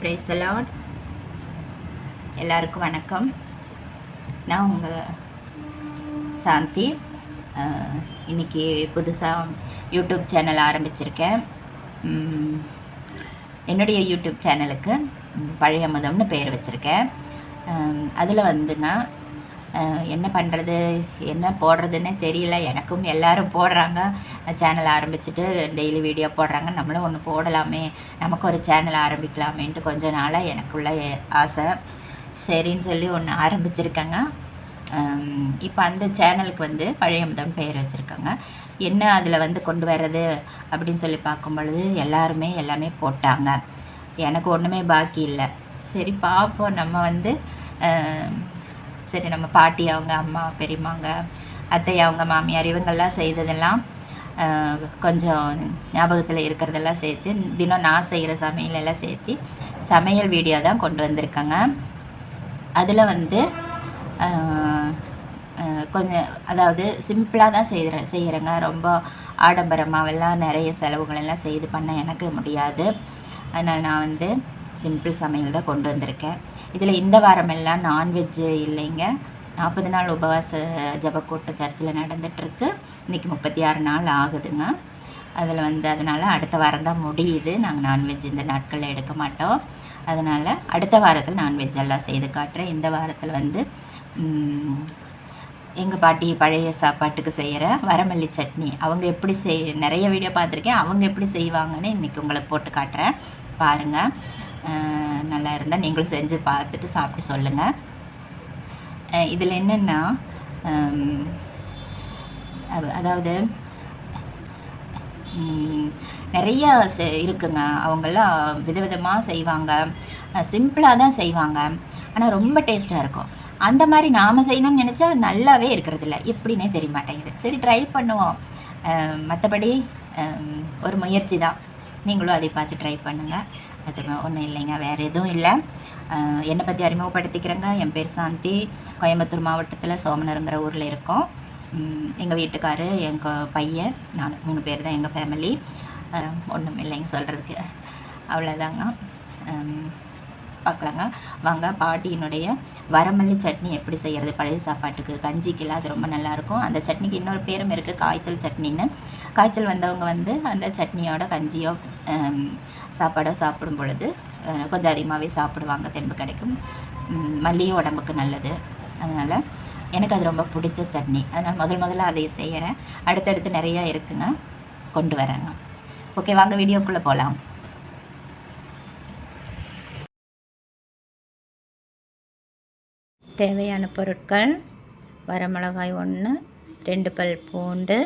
Praise the Lord. எல்லாருக்கும் வணக்கம். நான் உங்கள் சாந்தி. இன்றைக்கி புதுசாக யூடியூப் சேனல் ஆரம்பிச்சிருக்கேன். என்னுடைய யூடியூப் சேனலுக்கு பழைய மதம்னு பேர் வச்சுருக்கேன். அதில் வந்துங்க என்ன பண்ணுறது என்ன போடுறதுன்னே தெரியல. எனக்கும் எல்லோரும் போடுறாங்க, சேனல் ஆரம்பிச்சுட்டு டெய்லி வீடியோ போடுறாங்க, நம்மளும் ஒன்று போடலாமே, நமக்கு ஒரு சேனல் ஆரம்பிக்கலாமேன்ட்டு கொஞ்ச நாளாக எனக்குள்ள ஆசை. சரின்னு சொல்லி ஒன்று ஆரம்பிச்சிருக்கேங்க. இப்போ அந்த சேனலுக்கு வந்து பழைய முதன் பெயர் வச்சுருக்காங்க. என்ன அதில் வந்து கொண்டு வர்றது அப்படின்னு சொல்லி பார்க்கும் பொழுது எல்லாமே போட்டாங்க. எனக்கு ஒன்றுமே பாக்கி இல்லை. சரி பார்ப்போம். நம்ம வந்து சரி நம்ம பாட்டி அவங்க அம்மா பெரியம்மாங்க அத்தை அவங்க மாமியார் இவங்கெல்லாம் செய்ததெல்லாம் கொஞ்சம் ஞாபகத்தில் இருக்கிறதெல்லாம் சேர்த்து தினம் நான் செய்கிற சமையலெல்லாம் சேர்த்து சமையல் வீடியோ தான் கொண்டு வந்திருக்கேங்க. அதில் வந்து கொஞ்சம் அதாவது சிம்பிளாக தான் செய்கிறேங்க. ரொம்ப ஆடம்பரமாகவெல்லாம் நிறைய செலவுகளெல்லாம் செய்து பண்ண எனக்கு முடியாது. அதனால் நான் வந்து சிம்பிள் சமையல் தான் கொண்டு வந்திருக்கேன். இதில் இந்த வாரமெல்லாம் நான்வெஜ்ஜு இல்லைங்க. 40 நாள் உபவாச ஜபக்கூட்ட சர்ச்சில் நடந்துகிட்ருக்கு. இன்றைக்கி 36 நாள் ஆகுதுங்க. அதில் வந்து அதனால் அடுத்த வாரம் தான் முடியுது. நாங்கள் நான்வெஜ் இந்த நாட்களில் எடுக்க மாட்டோம். அதனால் அடுத்த வாரத்தில் நான்வெஜ் எல்லாம் செய்து காட்டுறேன். இந்த வாரத்தில் வந்து எங்கள் பாட்டி பழைய சாப்பாட்டுக்கு செய்கிற வரமல்லி சட்னி அவங்க எப்படி நிறைய வீடியோ பார்த்துருக்கேன். அவங்க எப்படி செய்வாங்கன்னு இன்றைக்கி உங்களுக்கு போட்டு காட்டுறேன், பாருங்கள். நல்லா இருந்தால் நீங்களும் செஞ்சு பார்த்துட்டு சாப்பிட்டு சொல்லுங்கள். இதில் என்னென்னா அதாவது நிறைய இருக்குங்க. அவங்கெல்லாம் விதவிதமாக செய்வாங்க, சிம்பிளாக தான் செய்வாங்க, ஆனால் ரொம்ப டேஸ்ட்டாக இருக்கும். அந்த மாதிரி நாம் செய்யணும்னு நினச்சா நல்லாவே இருக்கிறதில்ல, எப்படின்னே தெரிய மாட்டேங்குது. சரி ட்ரை பண்ணுவோம். மற்றபடி ஒரு முயற்சி தான். நீங்களும் அதை பார்த்து ட்ரை பண்ணுங்கள். அது ஒன்றும் இல்லைங்க, வேறு எதுவும் இல்லை. என்னை பற்றி அறிமுகப்படுத்திக்கிறேங்க. என் பேர் சாந்தி. கோயம்புத்தூர் மாவட்டத்தில் சோமனருங்கிற ஊரில் இருக்கோம். எங்கள் வீட்டுக்காரு, எங்கள் பையன், நான் 3 பேர் தான் எங்கள் ஃபேமிலி. ஒன்றும் இல்லைங்க சொல்கிறதுக்கு, அவ்வளோதாங்க. பார்க்கலாங்க வாங்க. பாட்டியினுடைய வரமல்லி சட்னி எப்படி செய்கிறது பழைய சாப்பாட்டுக்கு கஞ்சிக்கெல்லாம் அது ரொம்ப நல்லாயிருக்கும். அந்த சட்னிக்கு இன்னொரு பேரும் இருக்குது, காய்ச்சல் சட்னின்னு. காய்ச்சல் வந்தவங்க வந்து அந்த சட்னியோட கஞ்சியோ சாப்பாடோ சாப்பிடும் பொழுது கொஞ்சம் அதிகமாகவே சாப்பிடுவாங்க, தெம்பு கிடைக்கும். மல்லியும் உடம்புக்கு நல்லது. அதனால் எனக்கு அது ரொம்ப பிடிச்ச சட்னி. அதனால் முதல்ல அதை செய்கிறேன். அடுத்தடுத்து நிறையா இருக்குங்க, கொண்டு வரேங்க. ஓகே, வாங்க வீடியோக்குள்ளே போகலாம். தேவையான பொருட்கள்: வரமிளகாய் 1, 2 பல் பூண்டு,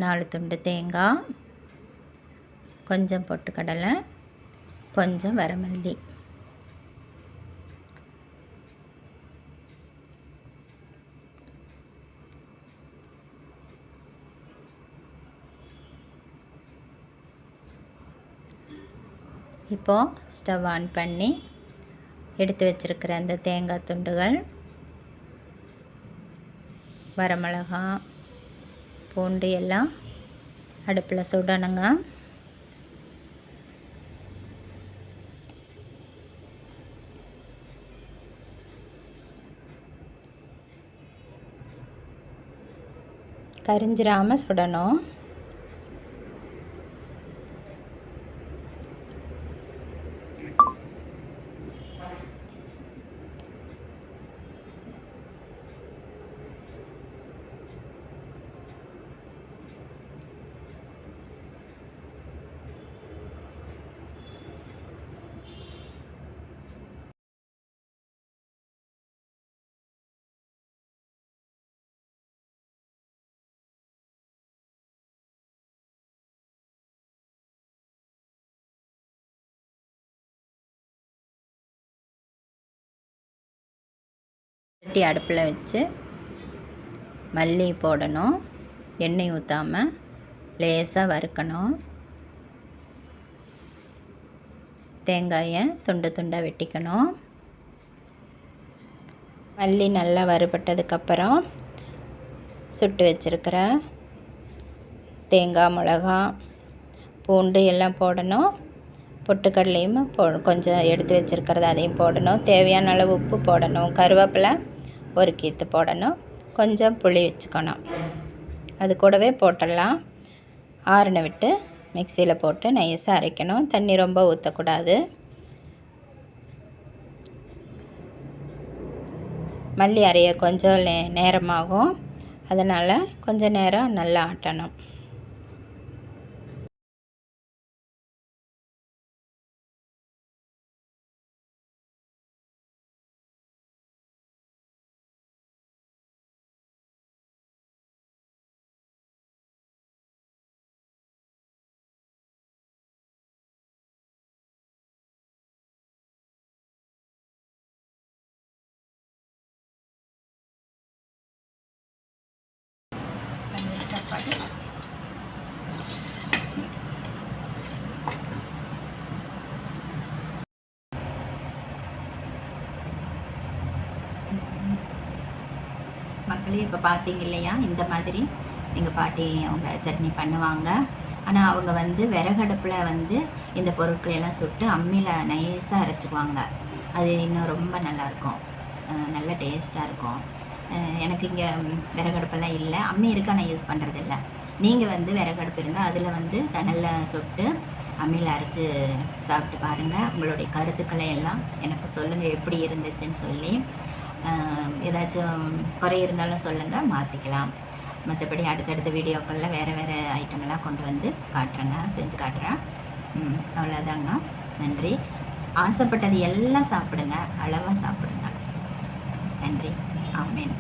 4 துண்டு தேங்காய், கொஞ்சம் பொட்டுக்கடலை, கொஞ்சம் வரமல்லி. இப்போது ஸ்டவ் ஆன் பண்ணி எடுத்து வச்சுருக்கிற அந்த தேங்காய் துண்டுகள், வரமிளகாய், பூண்டு எல்லாம் அடுப்பில் சுடணுங்க. கரிஞ்சிராமல் சுடணும். சட்டி அடுப்பில் வச்சு மல்லி போடணும். எண்ணெய் ஊற்றாமல் லேசாக வறுக்கணும். தேங்காயை துண்டு துண்டாக வெட்டிக்கணும். மல்லி நல்லா வறுபட்டதுக்கப்புறம் சுட்டு வச்சுருக்கிற தேங்காய், மிளகாய், பூண்டு எல்லாம் போடணும். பொட்டுக்கடலையும் கொஞ்சம் எடுத்து வச்சுருக்கிறது அதையும் போடணும். தேவையான அளவு உப்பு போடணும். கருவேப்பிலை ஒரு கீத்து போடணும். கொஞ்சம் புளி வச்சுக்கணும். அது கூடவே போட்டுடலாம். ஆறின விட்டு மிக்சியில் போட்டு நைஸாக அரைக்கணும். தண்ணி ரொம்ப ஊற்றக்கூடாது. மல்லி அரைய கொஞ்சம் நேரமாகும். அதனால் கொஞ்சம் நேரம் நல்லா ஆட்டணும். சாப்பாடு மக்களே, இப்போ பார்த்தீங்க இல்லையா, இந்த மாதிரி எங்கள் பாட்டி அவங்க சட்னி பண்ணுவாங்க. ஆனால் அவங்க வந்து விறகடுப்பில் வந்து இந்த பொருட்களையெல்லாம் சுட்டு அம்மியில் நைஸாக அரைச்சிக்குவாங்க. அது இன்னும் ரொம்ப நல்லாயிருக்கும், நல்ல டேஸ்ட்டாக இருக்கும். எனக்கு இங்கே விறகடுப்பெல்லாம் இல்லை, அம்மி இருக்கு, ஆனால் யூஸ் பண்ணுறதில்ல. நீங்கள் வந்து விறகடுப்பு இருந்தால் அதில் வந்து தணலில் சுட்டு அம்மியில் அரைச்சி சாப்பிட்டு பாருங்கள். உங்களுடைய கருத்துக்களை எல்லாம் எனக்கு சொல்லுங்கள், எப்படி இருந்துச்சுன்னு சொல்லி. ஏதாச்சும் குறை இருந்தாலும் சொல்லுங்கள், மாற்றிக்கலாம். மற்றபடி அடுத்தடுத்த வீடியோக்களில் வேறு வேறு ஐட்டமெல்லாம் கொண்டு வந்து காட்டுறேங்க, செஞ்சு காட்டுறேன். அவ்வளோதாங்க. நன்றி. ஆசைப்பட்டது எல்லாம் சாப்பிடுங்க, அளவாக சாப்பிடுங்க. நன்றி. ஆமேன்.